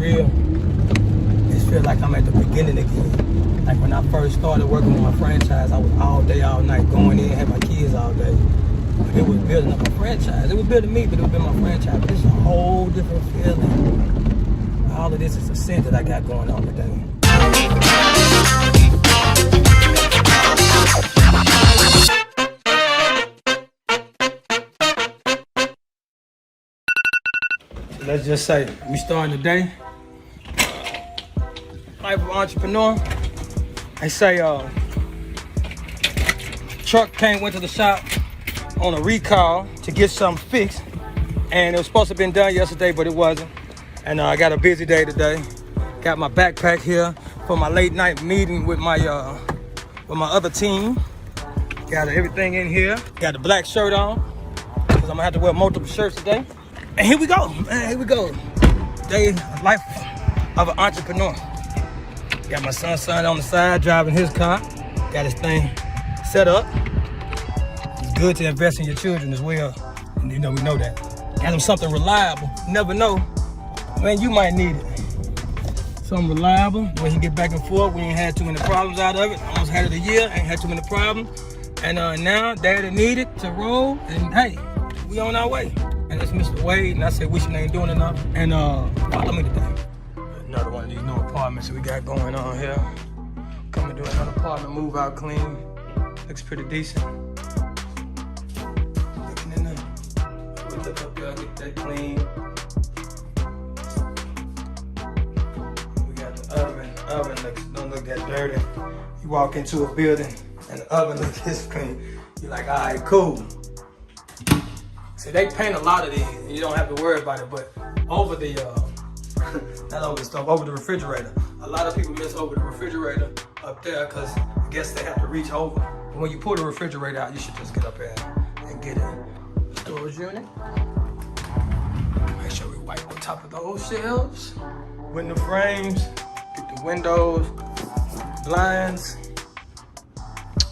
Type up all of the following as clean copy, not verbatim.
real, it feels like I'm at the beginning again. Like when I first started working with my franchise, I was all day, all night, going in, had my kids all day. But it was building up my franchise. It was building me, but it was building my franchise. But it's a whole different feeling. All of this is a sin that I got going on today. Let's just say we starting today. Life of an entrepreneur. They say truck went to the shop on a recall to get something fixed, and it was supposed to have been done yesterday, but it wasn't. And I got a busy day today. Got my backpack here for my late night meeting with my other team. Got everything in here. Got the black shirt on because I'm gonna have to wear multiple shirts today. And here we go, man, here we go. Day, life of an entrepreneur. Got my son on the side driving his car. Got his thing set up. It's good to invest in your children as well. And you know, we know that. Got him something reliable. You never know, man, you might need it. Something reliable, where he get back and forth. We ain't had too many problems out of it. Almost had it a year, ain't had too many problems. And now daddy needed to roll, and hey, we on our way. And that's Mr. W.A.D.E, and I say wishing they ain't doing enough. And follow me today. Another one of these new apartments that we got going on here. Coming to another apartment, move out clean. Looks pretty decent. Looking in there. We look up there, get that clean. We got the oven. The oven don't look that dirty. You walk into a building and the oven looks this clean. You're like, all right, cool. See, they paint a lot of these, and you don't have to worry about it, but over the, not over the stove, over the refrigerator. A lot of people miss over the refrigerator up there because I guess they have to reach over. But when you pull the refrigerator out, you should just get up there and get it. Storage unit. Make sure we wipe the top of those shelves. Window frames, get the windows, blinds.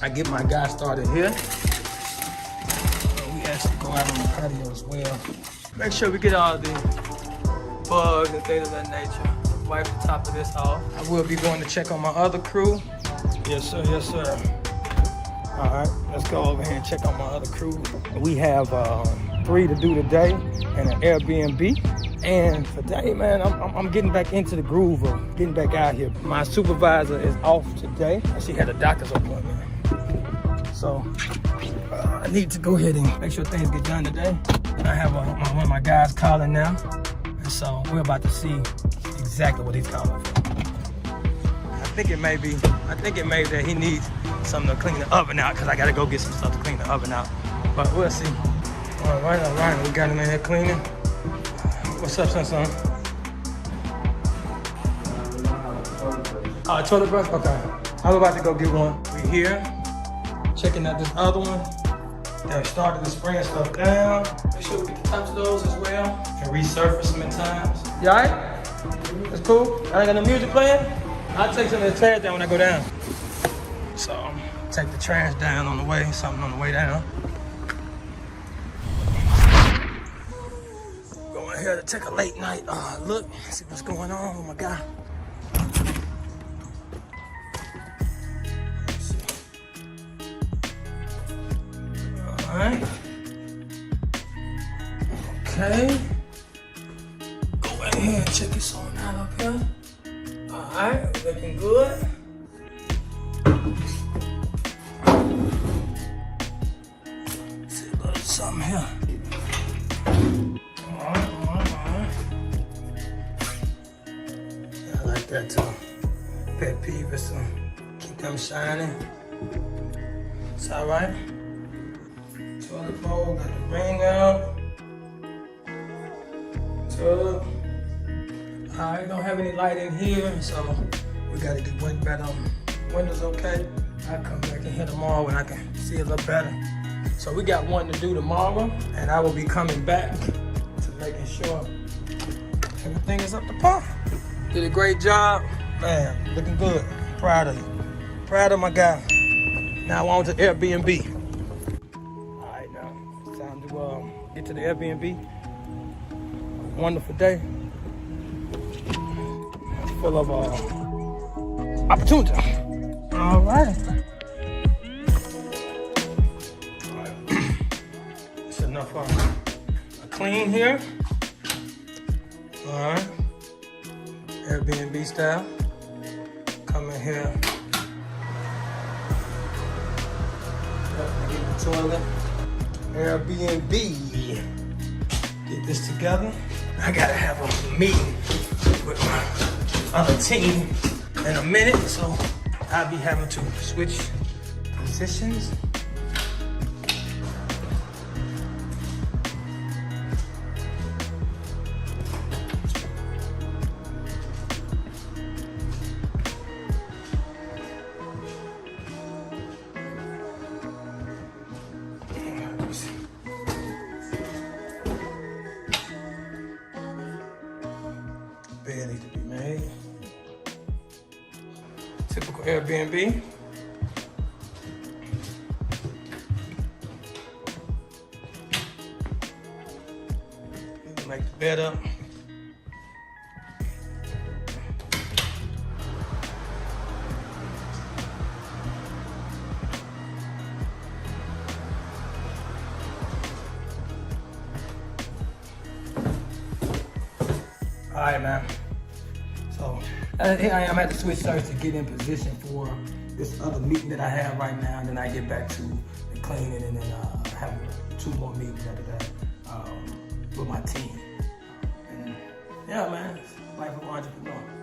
I get my guy started here. Go out on the patio as well. Make sure we get all the bugs and things of that nature. Wipe the top of this off. I will be going to check on my other crew. Yes, sir, yes, sir. All right, let's go over here and check on my other crew. We have 3 to do today and an Airbnb. And today, man, I'm getting back into the groove of getting back out here. My supervisor is off today, and she had a doctor's appointment. So I need to go ahead and make sure things get done today. I have one of my guys calling now, and so we're about to see exactly what he's calling for. I think it may be that he needs something to clean the oven out, because I got to go get some stuff to clean the oven out. But we'll see. All right, we got him in here cleaning. What's up, son? Oh, toilet brush? Okay. I'm about to go get one. We here. Checking out this other one. They started to spraying stuff down. Make sure we get the tops of those as well and resurface them at times. You alright? That's cool? I ain't got no music playing? I'll take some of the trash down when I go down. So, take the trash down on the way, something on the way down. Going here to take a late night look, see what's going on with my guy. Alright. Okay. Go right here and check this on out up here. Alright, looking good. See a little something here. Alright. Yeah, I like that too. Pet peeve is to keep them shining. It's alright. Toilet bowl, got the ring out. Tub. I don't have any light in here, so we gotta get one better. Windows okay. I'll come back in here tomorrow when I can see a little better. So we got one to do tomorrow, and I will be coming back to making sure everything is up to par. Did a great job. Man, looking good. Proud of you. Proud of my guy. Now on to Airbnb. Get to the Airbnb. Wonderful day. full of opportunity. All right. It's enough clean here. All right. Airbnb style. Come in here. Get the toilet. Airbnb. Get this together. I gotta have a meeting with my other team in a minute, so I'll be having to switch positions. Bed needs to be made. Typical Airbnb. Make the bed up. All right, man. So here I am at the switch service to get in position for this other meeting that I have right now, and then I get back to the cleaning, and then have 2 more meetings after that with my team. And yeah, man, it's life of an entrepreneur.